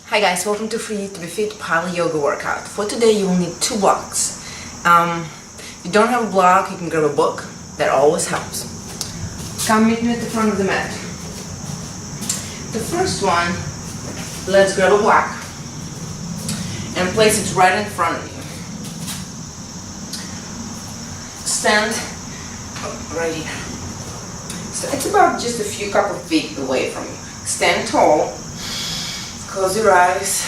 Hi guys, welcome to Free to Be Fit Pilo-Yoga workout. For today you will need 2 blocks. If you don't have a block, you can grab a book. That always helps. Come meet me at the front of the mat. The first one, let's grab a block and place it right in front of you. Stand right here. So it's about just a couple of feet away from you. Stand tall. Close your eyes.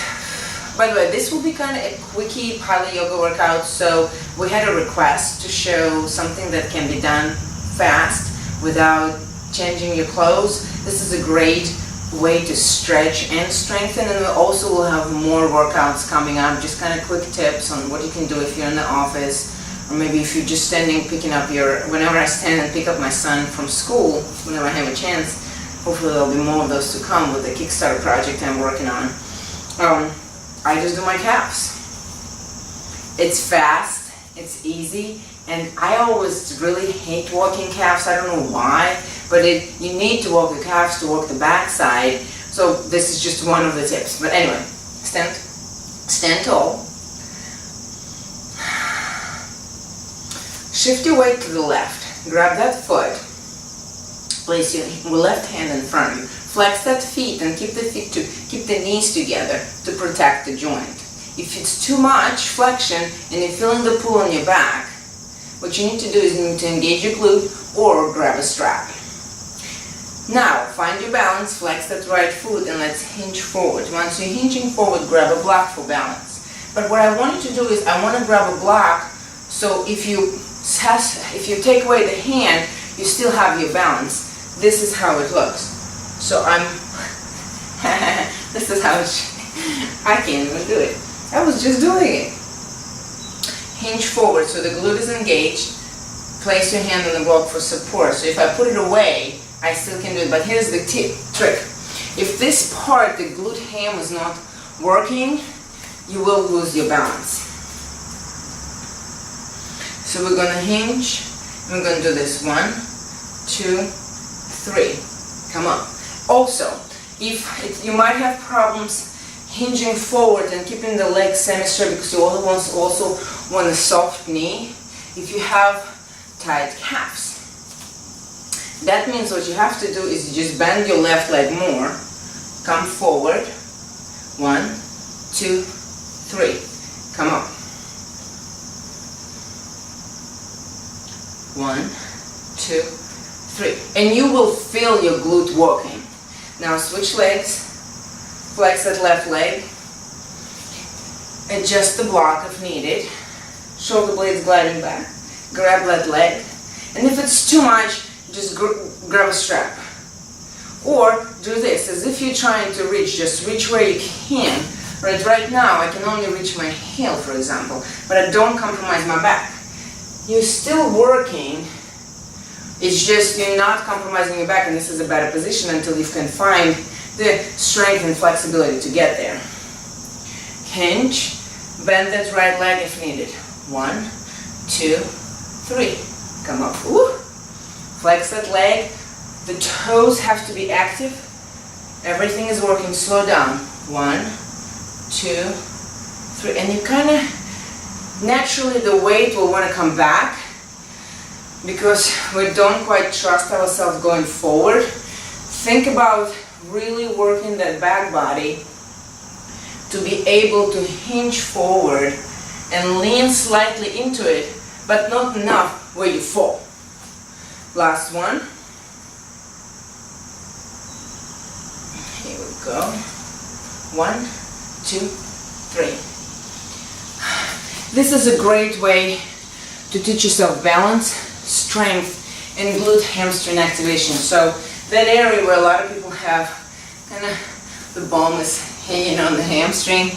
By the way, this will be kind of a quickie Pilo-Yoga workout, so we had a request to show something that can be done fast without changing your clothes. This is a great way to stretch and strengthen, and we also will have more workouts coming up, just kind of quick tips on what you can do if you're in the office, or maybe if you're just standing picking up whenever I stand and pick up my son from school, whenever I have a chance. Hopefully there'll be more of those to come with the Kickstarter project I'm working on. I just do my calves. It's fast, it's easy, and I always really hate walking calves. I don't know why, but you need to walk the calves to work the back side. So this is just one of the tips. But anyway, stand tall. Shift your weight to the left. Grab that foot. Place your left hand in front of you. Flex that feet and keep the knees together to protect the joint. If it's too much flexion and you're feeling the pull on your back, what you need to do is you need to engage your glute or grab a strap. Now, find your balance, flex that right foot, and let's hinge forward. Once you're hinging forward, grab a block for balance. But what I want you to do is I want to grab a block so if you take away the hand, you still have your balance. This is how it looks. So this is how I can't even do it. I was just doing it. Hinge forward so the glute is engaged. Place your hand on the block for support. So if I put it away, I still can do it. But here's the trick. If this part, the glute ham, is not working, you will lose your balance. So we're going to hinge. And we're going to do this. 1, 2, 3. Come on. Also, if you might have problems hinging forward and keeping the legs semi-straight because you also want a soft knee, if you have tight calves. That means what you have to do is you just bend your left leg more. Come forward. 1, 2, 3. Come on. 1, 2, 3. And you will feel your glute working. Now switch legs, flex that left leg, adjust the block if needed, shoulder blades gliding back, grab that leg, and if it's too much, just grab a strap. Or do this, as if you're trying to reach, just reach where you can. Right now I can only reach my heel, for example, but I don't compromise my back. You're still working. It's just you're not compromising your back, and this is a better position until you can find the strength and flexibility to get there. Hinge, bend that right leg if needed. 1, 2, 3. Come up. Woo. Flex that leg. The toes have to be active. Everything is working. Slow down. 1, 2, 3. And you kind of, naturally the weight will want to come back, because we don't quite trust ourselves going forward. Think about really working that back body to be able to hinge forward and lean slightly into it, but not enough where you fall. Last one. Here we go. 1, 2, 3. This is a great way to teach yourself balance, strength, and glute hamstring activation. So that area where a lot of people have kind of the bone is hanging on the hamstring,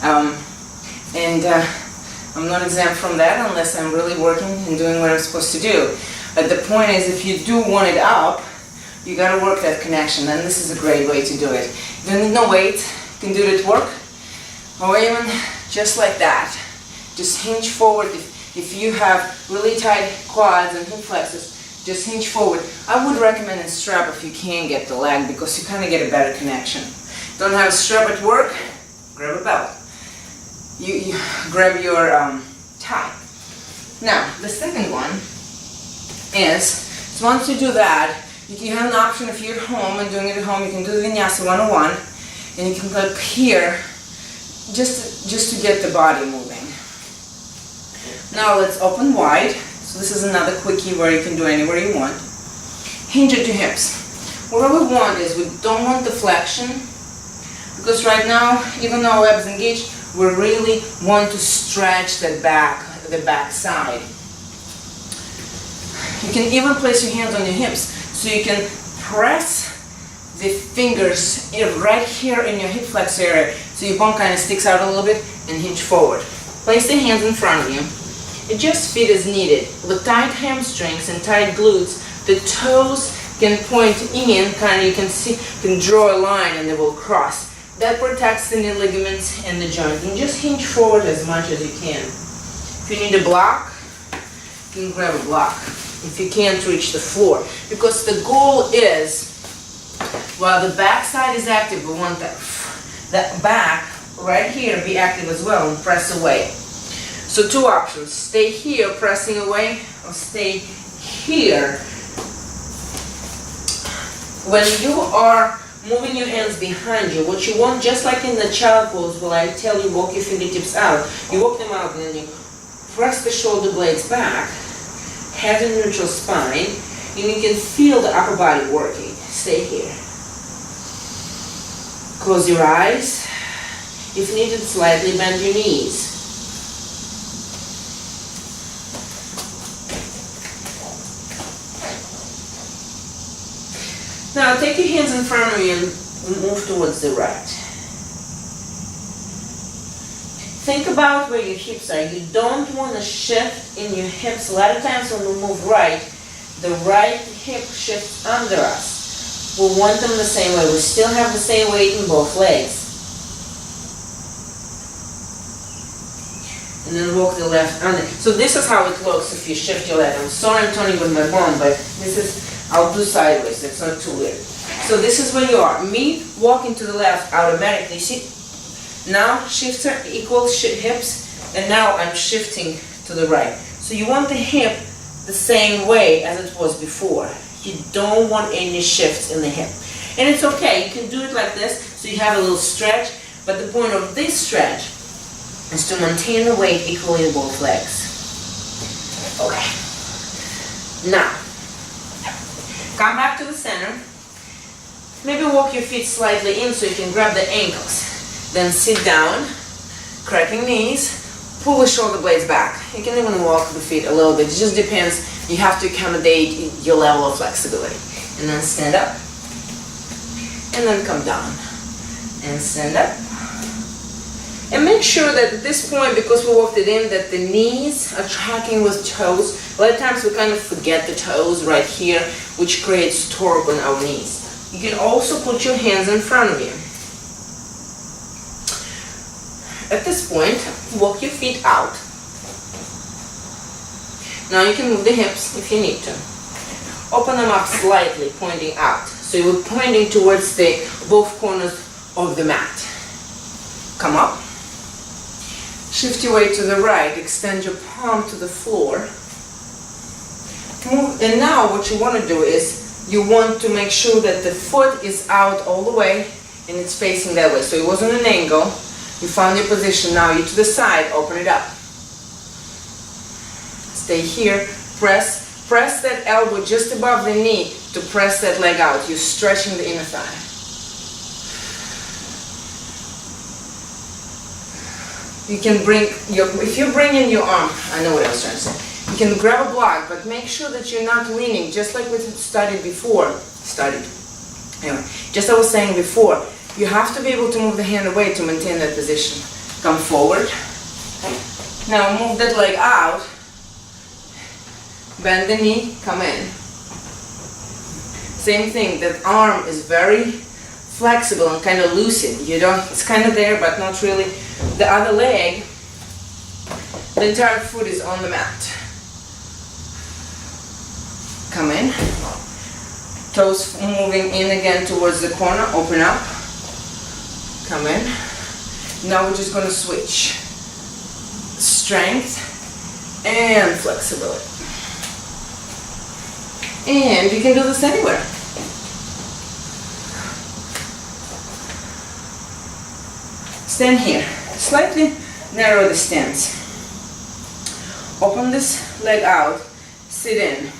and I'm not exempt from that unless I'm really working and doing what I'm supposed to do. But the point is, if you do want it up, you got to work that connection, and this is a great way to do it. You don't need no weight, you can do it at work, or even just like that. Just hinge forward. If you have really tight quads and hip flexors, just hinge forward. I would recommend a strap if you can get the leg, because you kind of get a better connection. Don't have a strap at work, grab a belt. You grab your tie. Now, the second one is, so once you do that, you have an option if you're at home and doing it at home, you can do the Vinyasa 101, and you can click here just to get the body moving. Now let's open wide. So this is another quickie where you can do anywhere you want. Hinge at your hips. What we want is, we don't want deflection, because right now, even though our abs engaged, we really want to stretch the back side. You can even place your hands on your hips, so you can press the fingers right here in your hip flexor area, so your bone kind of sticks out a little bit, and hinge forward. Place the hands in front of you. Adjust feet as needed. With tight hamstrings and tight glutes, the toes can point in, kind of, you can see, can draw a line and they will cross. That protects the knee ligaments and the joint. And just hinge forward as much as you can. If you need a block, you can grab a block. If you can't reach the floor. Because the goal is, while the back side is active, we want that back right here be active as well and press away. So two options. Stay here pressing away, or stay here. When you are moving your hands behind you, what you want, just like in the child pose, where I tell you walk your fingertips out, you walk them out and then you press the shoulder blades back, head in neutral spine, and you can feel the upper body working. Stay here. Close your eyes. If needed, slightly bend your knees. Now take your hands in front of you and move towards the right. Think about where your hips are. You don't want to shift in your hips. A lot of times when we move right, the right hip shifts under us. We want them the same way. We still have the same weight in both legs. And then walk the left under. So this is how it looks if you shift your leg. I'm sorry I'm turning with my bum, but this is, I'll do sideways, it's not too weird. So this is where you are. Me walking to the left automatically, see? Now shifts are equal hips, and now I'm shifting to the right. So you want the hip the same way as it was before. You don't want any shifts in the hip. And it's okay, you can do it like this, so you have a little stretch, but the point of this stretch is to maintain the weight equally in both legs. Okay. Now, come back to the center. Maybe walk your feet slightly in so you can grab the ankles. Then sit down, cracking knees, pull the shoulder blades back. You can even walk the feet a little bit. It just depends. You have to accommodate your level of flexibility. And then stand up. And then come down. And stand up. And make sure that at this point, because we walked it in, that the knees are tracking with toes. A lot of times we kind of forget the toes right here, which creates torque on our knees. You can also put your hands in front of you. At this point, walk your feet out. Now you can move the hips if you need to. Open them up slightly, pointing out. So you're pointing towards the both corners of the mat. Come up. Shift your weight to the right. Extend your palm to the floor. Move. And now what you want to do is you want to make sure that the foot is out all the way and it's facing that way. So it was on an angle. You found your position. Now you're to the side. Open it up. Stay here. Press that elbow just above the knee to press that leg out. You're stretching the inner thigh. You can bring your, if you bring in your arm, I know what I was trying to say. You can grab a block, but make sure that you're not leaning, just like we studied before. Anyway, just as I was saying before, you have to be able to move the hand away to maintain that position. Come forward. Now move that leg out. Bend the knee, come in. Same thing, that arm is very flexible and kind of loosened. You don't, it's kind of there, but not really. The other leg, the entire foot is on the mat. Come in. Toes moving in again towards the corner, open up. Come in. Now we're just going to switch. Strength and flexibility. And you can do this anywhere. Stand here. Slightly narrow the stance. Open this leg out. Sit in.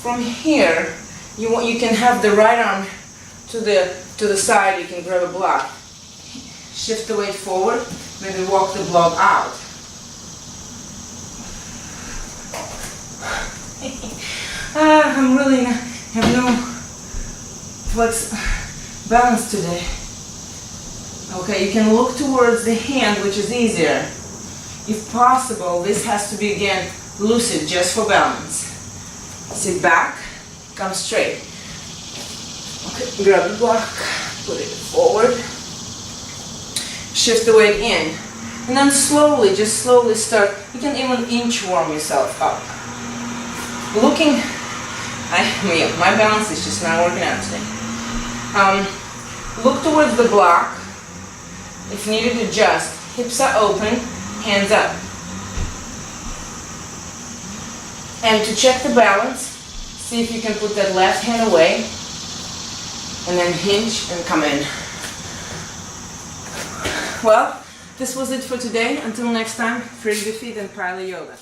From here, you can have the right arm to the side. You can grab a block. Shift the weight forward. Maybe walk the block out. I'm really have no balance today. Okay, you can look towards the hand, which is easier. If possible, this has to be again lucid, just for balance. Sit back, come straight. Okay, grab the block, put it forward. Shift the weight in. And then slowly, just slowly start. You can even inchworm yourself up. Looking, my balance is just not working out today. Look towards the block. If needed, adjust. Hips are open, hands up. And to check the balance, see if you can put that left hand away, and then hinge and come in. Well, this was it for today. Until next time, free the feet and Pilo-Yoga.